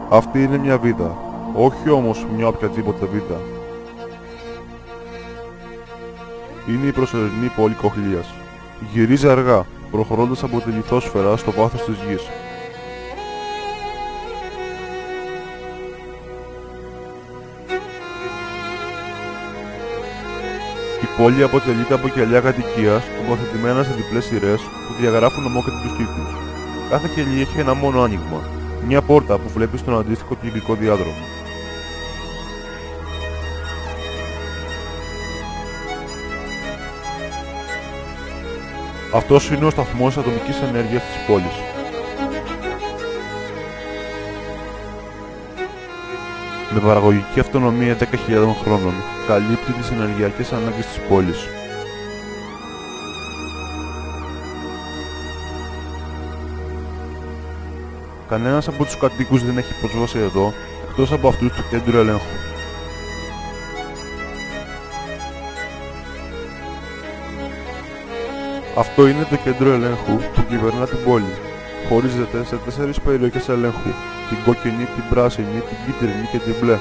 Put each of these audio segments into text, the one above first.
Αυτή είναι μια βίδα, όχι όμως μια οποιαδήποτε βίδα. Είναι η προσωρινή πόλη Κοχλίας. Γυρίζει αργά, προχωρώντας από τη λιθόσφαιρα στο βάθος της γης. Η πόλη αποτελείται από κελιά κατοικίας τοποθετημένα σε διπλές σειρές που διαγράφουν ομόκεντρους κύκλους. Κάθε κελί έχει ένα μόνο άνοιγμα, μια πόρτα που βλέπει στον αντίστοιχο κυκλικό διάδρομο. Αυτός είναι ο σταθμός ατομικής ενέργειας της πόλης. Με παραγωγική αυτονομία 10.000 χρόνων, καλύπτει τις ενεργειακές ανάγκες της πόλης. Κανένας από τους κατοίκους δεν έχει πρόσβαση εδώ, εκτός από αυτούς του κέντρου ελέγχου. Αυτό είναι το κέντρο ελέγχου που κυβερνά την πόλη. Χωρίζεται σε 4 περιοχές ελέγχου: την κόκκινη, την πράσινη, την κίτρινη και την μπλε.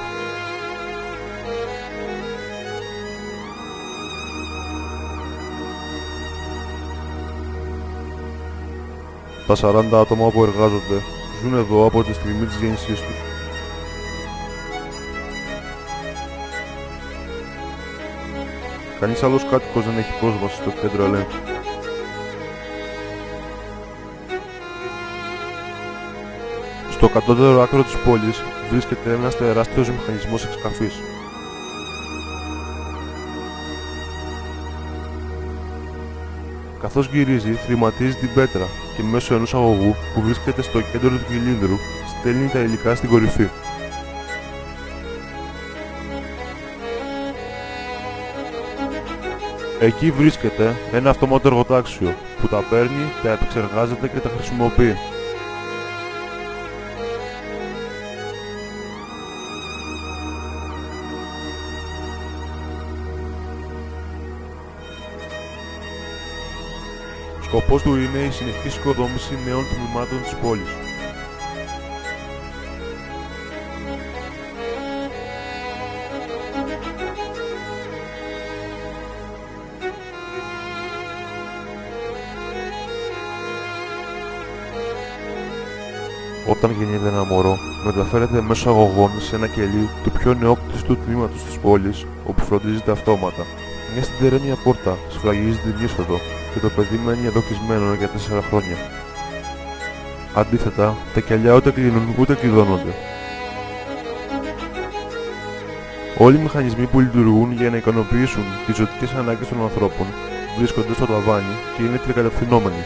Τα 40 άτομα που εργάζονται ζουν εδώ από τη στιγμή της γέννησής τους. Κανείς άλλος κάτοικος δεν έχει πρόσβαση στο κέντρο ελέγχου. Στο κατώτερο άκρο της πόλης βρίσκεται ένας τεράστιος μηχανισμός εξκαφής. Καθώς γυρίζει, θρηματίζει την πέτρα και μέσω ενός αγωγού που βρίσκεται στο κέντρο του κυλίνδρου στέλνει τα υλικά στην κορυφή. Εκεί βρίσκεται ένα αυτόματο εργοτάξιο που τα παίρνει, τα επεξεργάζεται και τα χρησιμοποιεί. Σκοπός του είναι η συνεχής οικοδόμηση νέων τμήματων της πόλης. Όταν γεννιέται ένα μωρό, μεταφέρεται μέσω αγωγών σε ένα κελί του πιο νεόκτιστου τμήματος της πόλης, όπου φροντίζεται αυτόματα. Μια σιδερένια πόρτα σφραγίζει την είσοδο και το παιδί μένει εδώ κλεισμένο για 4 χρόνια. Αντίθετα, τα κελιά ούτε κλείνουν ούτε κλειδώνονται. Όλοι οι μηχανισμοί που λειτουργούν για να ικανοποιήσουν τις ζωτικές ανάγκες των ανθρώπων βρίσκονται στο ταβάνι και είναι τρικατευθυνόμενοι.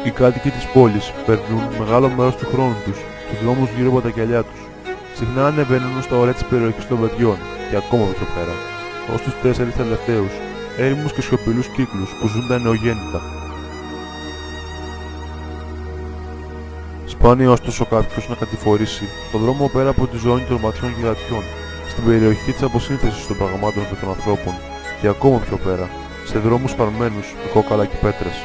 Οι κάτοικοι της πόλης περνούν μεγάλο μέρος του χρόνου τους στους δρόμους γύρω από τα κελιά τους. Συχνά ανεβαίνουν στα όρια της περιοχής των παιδιών και ακόμα πιο πέρα, ως τους 4 τελευταίους, έρημους και σιωπηλούς κύκλους που ζουν τα νεογέννητα. Σπάνια ωστόσο κάποιος να κατηφορήσει στον δρόμο πέρα από τη ζώνη των ματιών γιγαντιών, στην περιοχή της αποσύνθεσης των πραγμάτων και των ανθρώπων και ακόμα πιο πέρα, σε δρόμους σπαρμένους με κόκαλα και πέτρες.